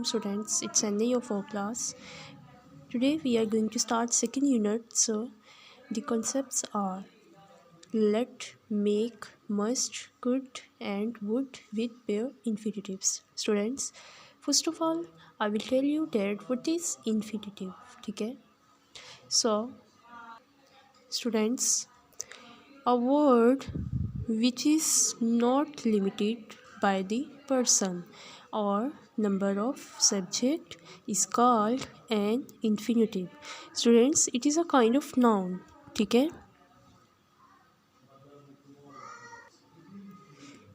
Students, it's Sunday of our class. Today we are going to start second unit. So the concepts are let, make, must, could and would with bare infinitives. Students, first of all I will tell you that what is infinitive. Okay? So students, a word which is not limited by the person or number of subject is called an infinitive. Students, it is a kind of noun. ठीक है?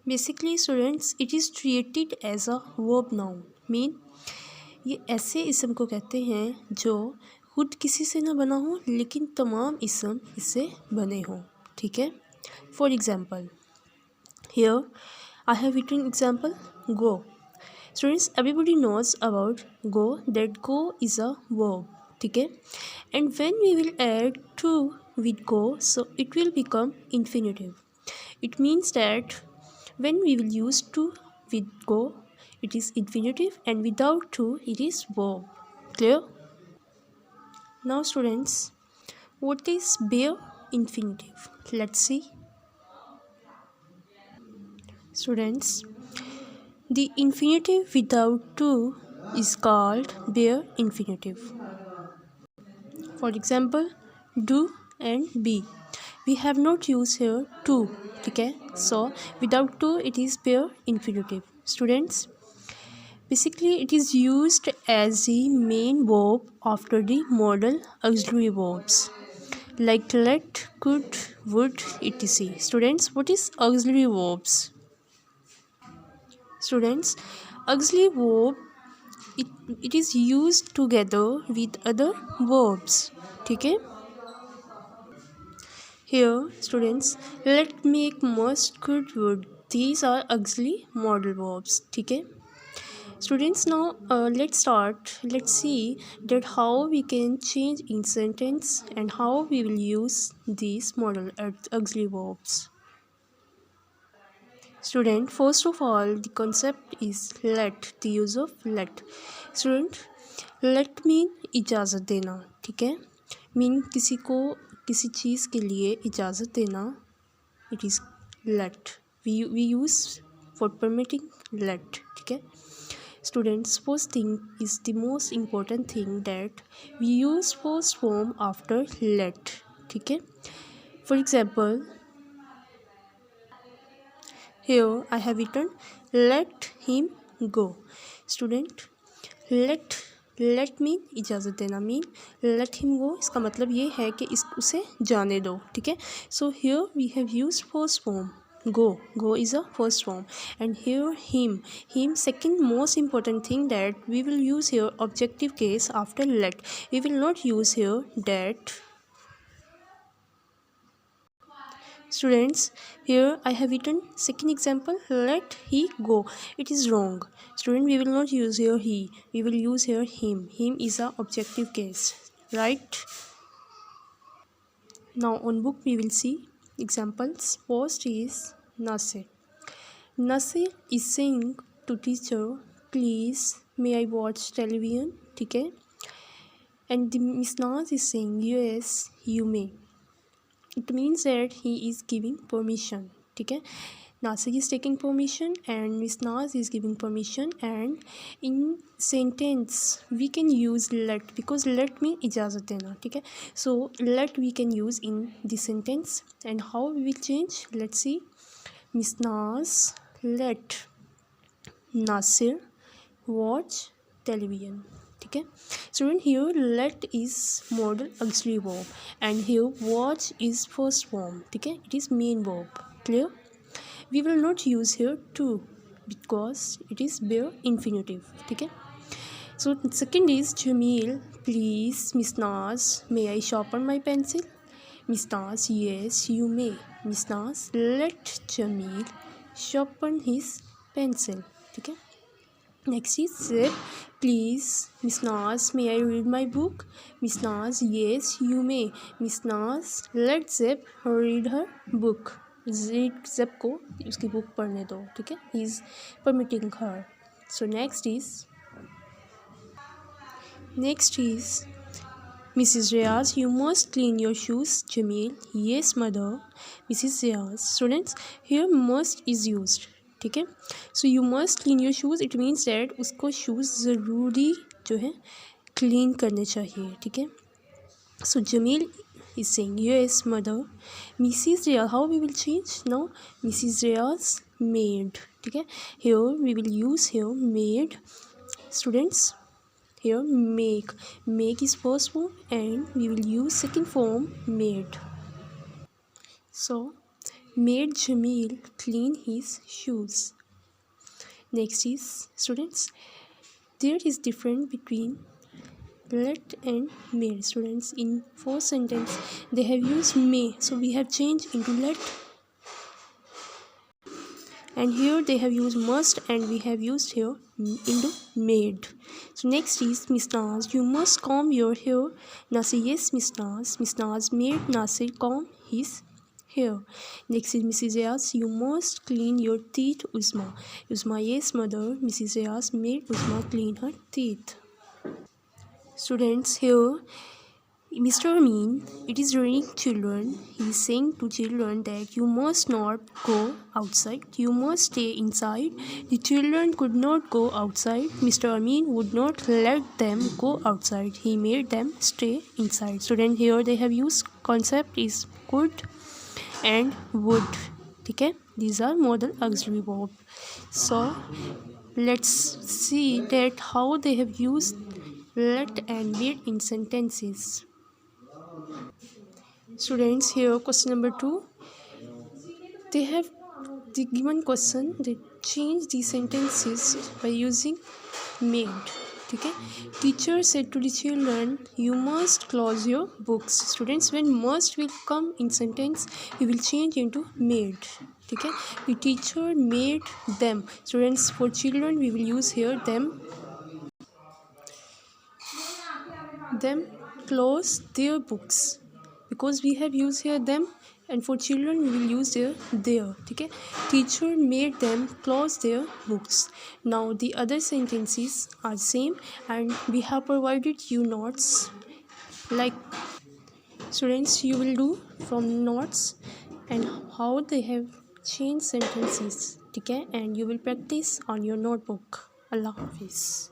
Basically students, it is treated as a verb noun. Mean ये ऐसे इसम को कहते हैं जो खुद किसी से ना बना हो लेकिन तमाम इसम इससे बने हों. ठीक है? For example, here I have written example go. Students, everybody knows about go, that go is a verb. ठीक है? And when we will add to with go, so it will become infinitive. It means that when we will use to with go, it is infinitive, and without to, it is verb. Clear? Now students, what is bare infinitive? Let's see. Students, the infinitive without to is called bare infinitive. For example, do and be. We have not used here to. Okay? So without to, it is bare infinitive. Students, basically it is used as the main verb after the modal auxiliary verbs like let, could, would, etc. Students, what is auxiliary verbs? Students, auxiliary verb, it is used together with other verbs. ठीक है? Here students, let, make, must, could, would, these are auxiliary modal verbs. ठीक है? Students, now let's see that how we can change in sentence and how we will use these modal auxiliary verbs. Student, first of all the concept is let, the use of let. Student, let mean इजाज़त देना. ठीक है? Mean किसी को किसी चीज़ के लिए इजाज़त देना. It is let. We use for permitting let. ठीक है? Students, first thing is the most important thing that we use first form after let. ठीक है? For example, here I have written let him go. Student, let mean इजाज़त देना. Mean let him go, इसका मतलब ये है कि उसे जाने दो. ठीक है? So here we have used first form go is a first form, and here him second most important thing that we will use here objective case after let. We will not use here that. Students, here I have written second example let he go. It is wrong. Student, we will not use here he, we will use here him. Him is a objective case, right? Now on book we will see examples. First is Nasir. Nasir is saying to teacher, please may I watch television? ठीक है? And the Miss Naz is saying yes you may. It means that he is giving permission. ठीक है? Nasir is taking permission and Miss Naz is giving permission, and in sentence we can use let because let means इजाज़त देना. ठीक है? So let we can use in the sentence, and how we will change? Let's see. Miss Naz let Nasir watch television. ठीक है? Student, here let is modal auxiliary verb and here watch is first form. ठीक है? It is main verb. Clear? We will not use here to because it is bare infinitive. ठीक है? So second is Jamil, please Miss Naz may I sharpen my pencil? Miss Naz, yes you may. Miss Naz let Jamil sharpen his pencil. ठीक है? Next is Zeb, please Miss Naz may I read my book? Miss Naz, yes you may. Miss Naz let Zeb read her book. Zeb को उसकी book पढ़ने दो. ठीक है? He is permitting her. So next is Next is Mrs. Riaz, you must clean your shoes. Jamil, yes mother. Mrs. Riaz, students, here must is used. ठीक है, so you must clean your shoes, it means that उसको shoes ज़रूरी जो है clean करने चाहिए. ठीक है, सो Jameel is saying yes mother. Mrs. Riaz, how we will change now? Mrs. Riaz maid. ठीक है, here we will use here maid. Students, here make is first form and we will use second form made. So made Jamil clean his shoes. Next is, students, there is difference between let and made. Students, in first sentence they have used may, so we have changed into let, and here they have used must and we have used here into made. So next is Miss Naz, you must comb your hair. Nasir, yes Miss Naz. Miss Naz made Nasir comb his hair. Next is Mrs. Riaz, you must clean your teeth. Uzma, yes mother. Mrs. Riaz made Uzma clean her teeth. Students, here Mr. Amin, it is during children, he is saying to children that you must not go outside, you must stay inside. The children could not go outside. Mr. Amin would not let them go outside, he made them stay inside. Student, here they have used concept is could and would. ठीक है, these are modal auxiliary verb. So let's see that how they have used let and made in sentences. Students, here question number 2, they have the given question, they change the sentences by using made. ठीक है, teacher said to the children, you must close your books. Students, when must will come in sentence, we will change into made. ठीक है, the teacher made them. Students, for children we will use here them close their books, because we have used here them, and for children we will use their. ठीक है, teacher made them close their books. Now the other sentences are same and we have provided you notes, like students you will do from notes and how they have changed sentences. ठीक है, and you will practice on your notebook. Allah Hafiz.